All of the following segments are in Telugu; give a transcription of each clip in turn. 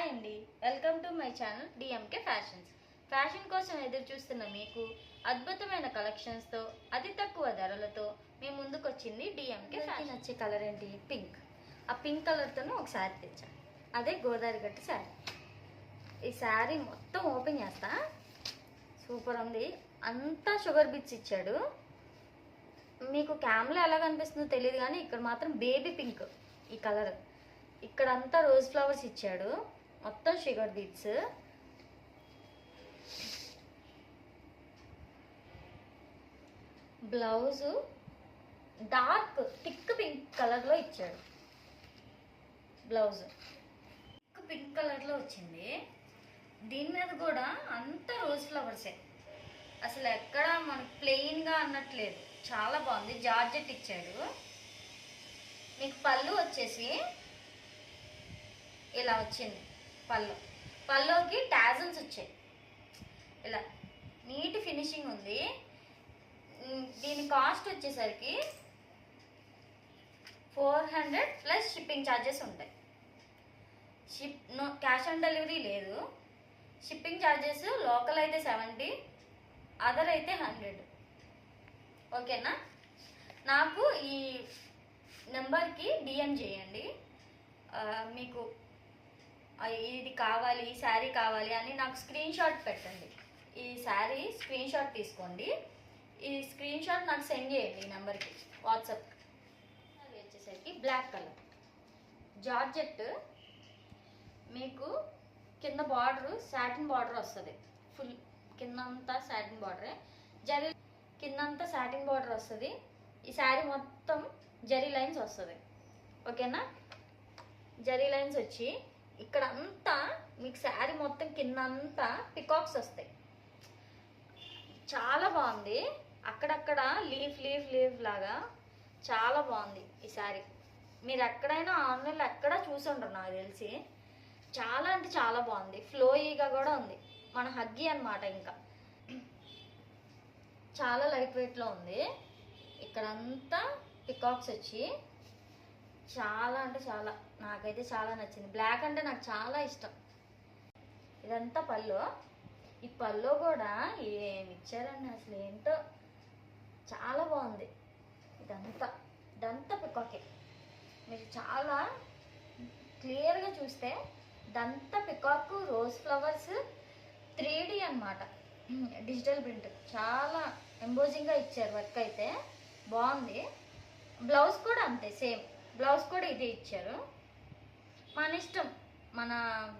హాయ్ అండి, welcome to my channel DMK fashions. Fashion కోసం ఎదురు చూస్తున్న మీకు అద్భుతమైన కలెక్షన్స్తో అతి తక్కువ ధరలతో మీ ముందుకు వచ్చింది డిఎంకే ఫ్యాషన్. నచ్చే కలర్ ఏంటి? పింక్. ఆ పింక్ కలర్తోనే ఒక శారీ తెచ్చాను, అదే గోదావరి గట్టి శారీ. ఈ శారీ మొత్తం ఓపెన్ చేస్తా. సూపర్ ఉంది, అంతా షుగర్ బీట్స్ ఇచ్చాడు. మీకు క్యామ్లో ఎలా కనిపిస్తుందో తెలియదు కానీ ఇక్కడ మాత్రం బేబీ పింక్ ఈ కలర్. ఇక్కడంతా రోజ్ ఫ్లవర్స్ ఇచ్చాడు, మొత్తం sugar beads. Blouse dark thick pink కలర్లో ఇచ్చాడు. బ్లౌజ్ పింక్ కలర్లో వచ్చింది. దీని మీద కూడా అంతా రోజ్ ఫ్లవర్సే, అసలు ఎక్కడ మనకు ప్లెయిన్గా అన్నట్లేదు. చాలా బాగుంది, జార్జెట్ ఇచ్చాడు. మీకు పళ్ళు వచ్చేసి ఇలా వచ్చింది. పళ్ళుకి టాజల్స్ వచ్చాయి, ఇలా నీట్ ఫినిషింగ్ ఉంది. దీని కాస్ట్ వచ్చేసరికి 400 ప్లస్ షిప్పింగ్ ఛార్జెస్ ఉంటాయి. క్యాష్ ఆన్ డెలివరీ లేదు. షిప్పింగ్ ఛార్జెస్ లోకల్ అయితే 70, అదర్ అయితే 100. ఓకేనా? నాకు ఈ నెంబర్కి డిఎం చేయండి. మీకు ఇది కావాలి, ఈ శారీ కావాలి అని నాకు స్క్రీన్ షాట్ పెట్టండి. ఈ శారీ స్క్రీన్ షాట్ తీసుకోండి, ఈ స్క్రీన్ షాట్ నాకు సెండ్ చేయండి ఈ నెంబర్కి వాట్సాప్. అది వచ్చేసరికి బ్లాక్ కలర్ జార్జెట్. మీకు కింద బార్డర్ సాటిన్ బార్డర్ వస్తుంది, ఫుల్ కిందంతా సాటిన్ బార్డరే. జరీ కిందంతా సాటిన్ బార్డర్ వస్తుంది. ఈ శారీ మొత్తం జరీ లైన్స్ వస్తుంది. ఓకేనా? జరీ లైన్స్ వచ్చి ఇక్కడ అంతా మీకు శారీ మొత్తం కింద అంతా పికాక్స్ వస్తాయి. చాలా బాగుంది, అక్కడక్కడ లీఫ్ లాగా చాలా బాగుంది ఈ శారీ. మీరు ఎక్కడైనా ఆన్లైన్లో ఎక్కడ చూసి ఉండరు నాకు తెలిసి. చాలా అంటే చాలా బాగుంది, ఫ్లోయీగా కూడా ఉంది. మన హగ్గీ అనమాట. ఇంకా చాలా లైట్ వెయిట్లో ఉంది. ఇక్కడంతా పికాక్స్ వచ్చి చాలా అంటే చాలా, నాకైతే చాలా నచ్చింది. బ్లాక్ అంటే నాకు చాలా ఇష్టం. ఇదంతా పళ్ళు. ఈ పళ్ళు కూడా ఏమి ఇచ్చారండి అసలు, ఏంటో చాలా బాగుంది. ఇదంతా పికాకే. మీరు చాలా క్లియర్గా చూస్తే ఇదంతా పికాక్, రోజ్ ఫ్లవర్స్, 3D అన్నమాట, డిజిటల్ ప్రింట్. చాలా ఎంబోజింగ్గా ఇచ్చారు, వర్క్ అయితే బాగుంది. బ్లౌజ్ కూడా అంతే, సేమ్ బ్లౌజ్ కూడా ఇదే ఇచ్చారు. మన ఇష్టం, మన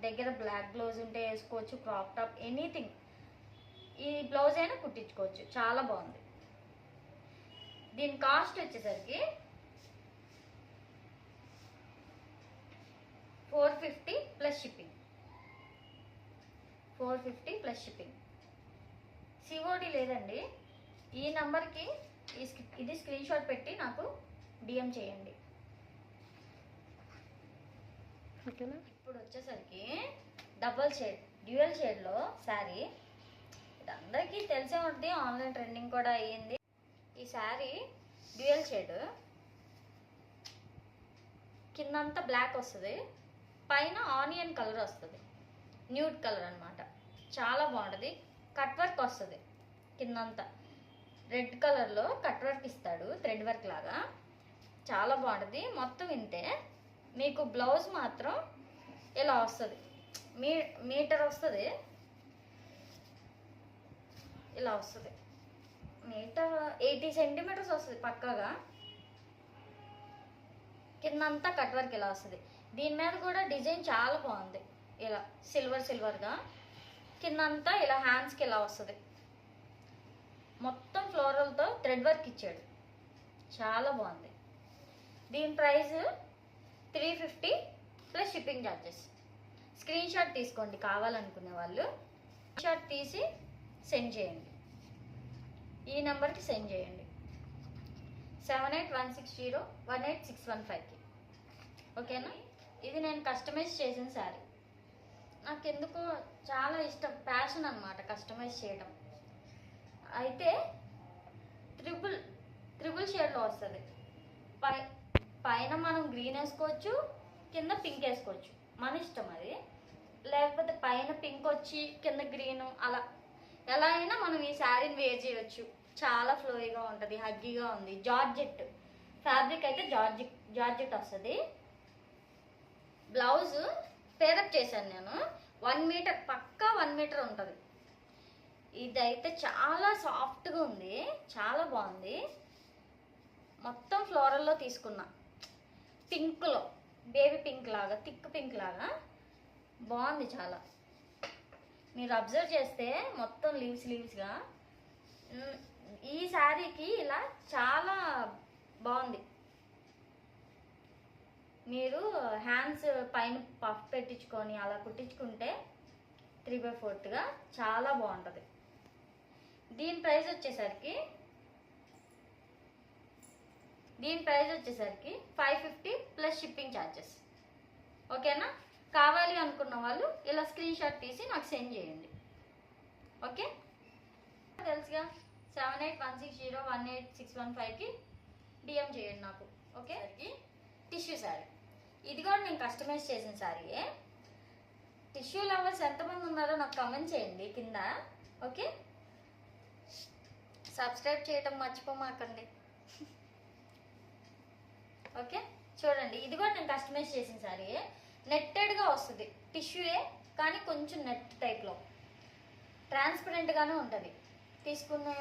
దగ్గర బ్లాక్ బ్లౌజ్ ఉంటే వేసుకోవచ్చు, క్రాప్ టాప్, ఎనీథింగ్. ఈ బ్లౌజ్ అయినా కుట్టించుకోవచ్చు. చాలా బాగుంది. దీని కాస్ట్ వచ్చేసరికి 450 plus shipping. 450 plus shipping. COD లేదండి. ఈ నెంబర్కి ఇది స్క్రీన్ షాట్ పెట్టి నాకు డిఎం చేయండి. ఇప్పుడు వచ్చేసరికి డబల్ షేడ్, డ్యూయల్ షేడ్లో శారీ. ఇది అందరికీ తెలిసే ఉంటుంది, ఆన్లైన్ ట్రెండింగ్ కూడా అయ్యింది. ఈ శారీ డ్యూయల్ షేడ్, కిందంతా బ్లాక్ వస్తుంది, పైన ఆనియన్ కలర్ వస్తుంది, న్యూడ్ కలర్ అనమాట. చాలా బాగుంటుంది. కట్ వర్క్ వస్తుంది, కిందంతా రెడ్ కలర్లో కట్ వర్క్ ఇస్తాడు, థ్రెడ్ వర్క్ లాగా. చాలా బాగుంటుంది. మొత్తం ఇంతే. మీకు బ్లౌజ్ మాత్రం ఇలా వస్తుంది, మీటర్ వస్తుంది, ఇలా వస్తుంది. మీటర్ 80 సెంటీమీటర్స్ వస్తుంది పక్కాగా. కిందంతా కట్ వర్క్ ఇలా వస్తుంది. దీని మీద కూడా డిజైన్ చాలా బాగుంది, ఇలా సిల్వర్గా. కిందంతా ఇలా హ్యాండ్స్కి ఇలా వస్తుంది, మొత్తం ఫ్లోరల్తో థ్రెడ్ వర్క్ ఇచ్చాడు. చాలా బాగుంది. దీని price 350 plus shipping charges. Screen shot తీసుకోండి కావాలనుకునే వాళ్ళు. స్క్రీన్ షాట్ తీసి సెండ్ చేయండి, ఈ నెంబర్కి సెండ్ చేయండి, 7816018615కి. ఓకేనా? ఇది నేను కస్టమైజ్ చేసిన శారీ. నాకెందుకో చాలా ఇష్టం, ప్యాషన్ అనమాట కస్టమైజ్ చేయడం. అయితే త్రిబుల్ షేడ్లో వస్తుంది. పైన మనం గ్రీన్ వేసుకోవచ్చు, కింద పింక్ వేసుకోవచ్చు, మన ఇష్టం. అది లేకపోతే పైన పింక్ వచ్చి కింద గ్రీన్, అలా ఎలా అయినా మనం ఈ శారీని వేర్ చేయొచ్చు. చాలా ఫ్లోయిగా ఉంటుంది, హగ్గీగా ఉంది. జార్జెట్ ఫ్యాబ్రిక్ అయితే జార్జెట్ వస్తుంది. బ్లౌజ్ పేరప్ చేశాను నేను. 1 మీటర్, పక్కా 1 మీటర్ ఉంటుంది. ఇదైతే చాలా సాఫ్ట్గా ఉంది, చాలా బాగుంది. మొత్తం ఫ్లోరల్లో తీసుకున్నా, పింక్లో, బేబీ పింక్ లాగా, థిక్ పింక్ లాగా బాగుంది చాలా. మీరు అబ్జర్వ్ చేస్తే మొత్తం లీవ్స్గా ఈ శారీకి ఇలా చాలా బాగుంది. మీరు హ్యాండ్స్ పైన పఫ్ పెట్టించుకొని అలా కుట్టించుకుంటే 3/4గా చాలా బాగుంటుంది. దీని ప్రైస్ వచ్చేసరికి 550 ప్లస్ షిప్పింగ్ ఛార్జెస్. ఓకేనా? కావాలి అనుకున్న వాళ్ళు ఇలా స్క్రీన్ షాట్ తీసి నాకు సెండ్ చేయండి. ఓకే, తెలుసుగా 7816018615కి డిఎం చేయండి నాకు. Okay, tissue sari. ఇది కూడా నేను కస్టమైజ్ చేసిన శారీయే. టిష్యూ లవర్స్ ఎంతమంది ఉన్నారో నాకు కామెంట్ చేయండి కింద. ఓకే, సబ్స్క్రైబ్ చేయటం మర్చిపోమాకండి. ఓకే, చూడండి, ఇది కూడా నేను కస్టమైజ్ చేసిన శారీయే. నెట్టెడ్గా వస్తుంది, టిష్యూయే కానీ కొంచెం నెట్ టైప్లో, ట్రాన్స్పరెంట్గానే ఉంటుంది. తీసుకునే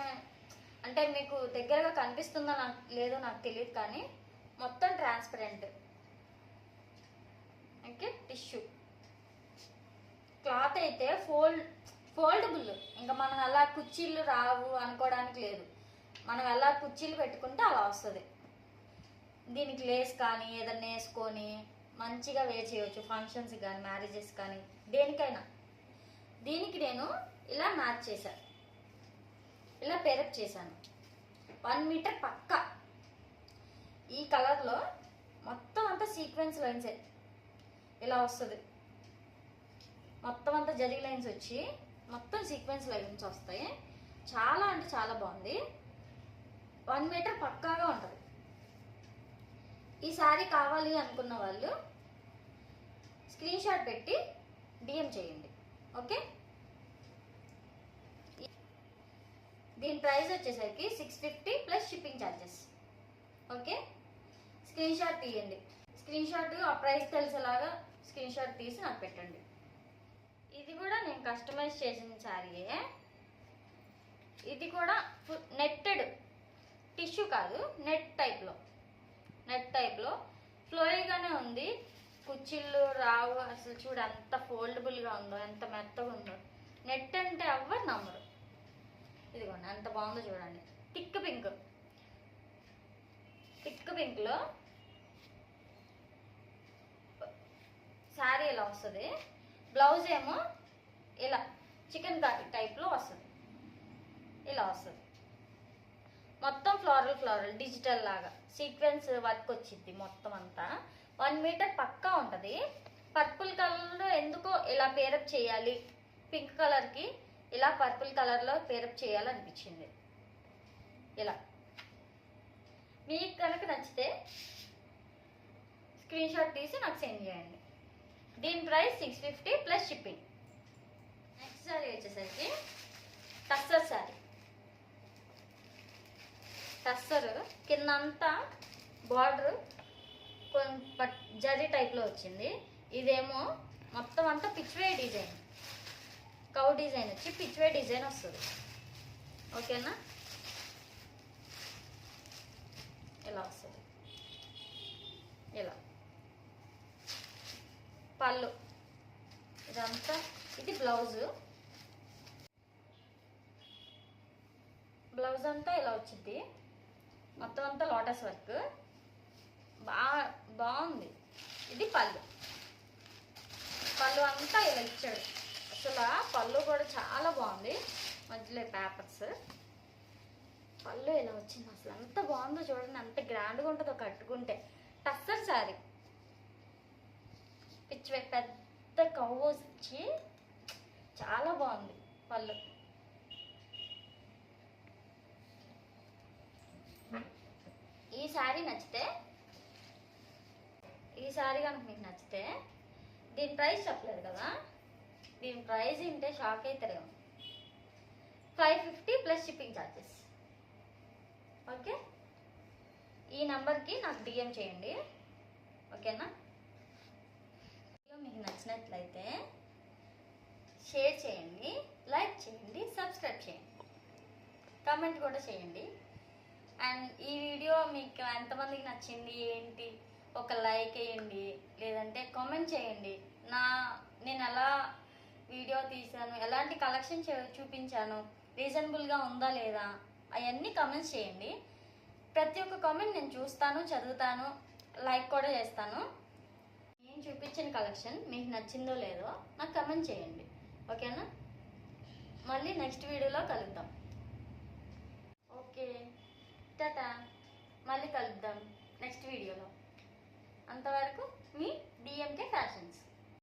అంటే మీకు దగ్గరగా కనిపిస్తుందో లేదో నాకు తెలియదు, కానీ మొత్తం ట్రాన్స్పరెంట్. ఓకే, టిష్యూ క్లాత్ అయితే ఫోల్డబుల్. ఇంకా మనం అలా కుర్చీలు రావు అనుకోవడానికి లేదు. మనం ఎలా కుర్చీలు పెట్టుకుంటే అలా వస్తుంది. దీనికి లేస్ కానీ ఏదన్నా వేసుకొని మంచిగా వేర్ చేయవచ్చు, ఫంక్షన్స్ కానీ మ్యారేజెస్ కానీ దేనికైనా. దీనికి నేను ఇలా మ్యాచ్ చేశాను, ఇలా పేరప్ చేశాను. 1 మీటర్ పక్కా. ఈ కలర్లో మొత్తం అంతా సీక్వెన్స్ లైన్సే ఇలా వస్తుంది. మొత్తం అంతా జరీ లైన్స్ వచ్చి మొత్తం సీక్వెన్స్ లైన్స్ వస్తాయి. చాలా అంటే చాలా బాగుంది. 1 మీటర్ పక్కాగా ఉంటుంది. ఈ శారీ కావాలి అనుకున్న వాళ్ళు స్క్రీన్ షాట్ పెట్టి డిఎం చేయండి. ఓకే, దీని ప్రైస్ వచ్చేసరికి 650 plus shipping charges. Okay, screen shot తీయండి. స్క్రీన్ షాట్ ఆ ప్రైస్ తెలిసేలాగా స్క్రీన్ షాట్ తీసి నాకు పెట్టండి. ఇది కూడా నేను కస్టమైజ్ చేసిన శారీయే. ఇది కూడా నెట్టెడ్, టిష్యూ కాదు, నెట్ టైప్లో ఫ్లోయిగానే ఉంది. కుచ్చిళ్ళు రావు అసలు. చూడు ఎంత ఫోల్డబుల్గా ఉందో, ఎంత మెత్తగా ఉందో. నెట్ అంటే ఎవ్వరు నమ్మరు. ఇదిగోండి ఎంత బాగుందో చూడండి. థిక్ పింక్లో శారీ ఇలా వస్తుంది. బ్లౌజ్ ఏమో ఇలా చికెన్ కర్రీ టైప్లో వస్తుంది. ఇలా వస్తుంది. మొత్తం ఫ్లోరల్ డిజిటల్ లాగా సీక్వెన్స్ వర్క్ వచ్చింది మొత్తం అంతా. 1 మీటర్ పక్కా ఉంటుంది. పర్పుల్ కలర్లో ఎందుకో ఇలా పేరప్ చేయాలి, పింక్ కలర్కి ఇలా పర్పుల్ కలర్లో పేరప్ చేయాలనిపించింది. ఇలా మీకు కనుక నచ్చితే స్క్రీన్ షాట్ తీసి నాకు సెండ్ చేయండి. దీని price 650 plus shipping. Next sari వచ్చేసరికి టస్సర్ శారీ. టస్సర్ కిందంతా బార్డర్ జరీ టైప్లో వచ్చింది. ఇదేమో మొత్తం అంతా పిచ్వే డిజైన్, కౌ డిజైన్ వచ్చి పిచ్వే డిజైన్ వస్తుంది. ఓకేనా? ఇలా వస్తుంది. ఇలా పళ్ళు, ఇదంతా. ఇది బ్లౌజ్ అంతా ఇలా వచ్చింది. మొత్తం అంతా లోటస్ వర్క్ బాగుంది. ఇది పళ్ళు అంతా ఇలా ఇచ్చాడు. అసలు పళ్ళు కూడా చాలా బాగుంది. మధ్యలో పేపర్స్, పళ్ళు ఇలా వచ్చింది. అసలు ఎంత బాగుందో చూడండి, అంత గ్రాండ్గా ఉంటుందో కట్టుకుంటే. టస్సర్ శారీ, పిచ్చి పెద్ద కవ్వోస్ వచ్చి చాలా బాగుంది పళ్ళు. ఈ శారీ కనుక మీకు నచ్చితే, దీని ప్రైస్ చెప్పలేదు కదా, దీని ప్రైస్ ఉంటే షాక్ అవుతారేమో. 550 ప్లస్ షిప్పింగ్ ఛార్జెస్. ఓకే, ఈ నంబర్కి నాకు డిఎం చేయండి. ఓకేనా? వీడియో మీకు నచ్చినట్లయితే షేర్ చేయండి, లైక్ చేయండి, సబ్స్క్రైబ్ చేయండి, కామెంట్ కూడా చేయండి. అండ్ ఈ వీడియో మీకు ఎంతమందికి నచ్చింది ఏంటి ఒక లైక్ వేయండి, లేదంటే కామెంట్ చేయండి. నేను ఎలా వీడియో తీసాను, ఎలాంటి కలెక్షన్ చూపించాను, రీజనబుల్గా ఉందా లేదా, అవన్నీ కామెంట్స్ చేయండి. ప్రతి ఒక్క కామెంట్ నేను చూస్తాను, చదువుతాను, లైక్ కూడా చేస్తాను. నేను చూపించిన కలెక్షన్ మీకు నచ్చిందో లేదో నాకు కామెంట్ చేయండి. ఓకేనా? మళ్ళీ నెక్స్ట్ వీడియోలో కలుద్దాం. ఓకే, టాటా. మళ్ళీ కలుద్దాం నెక్స్ట్ వీడియోలో. అంతవరకు మీ డిఎంకే ఫ్యాషన్స్.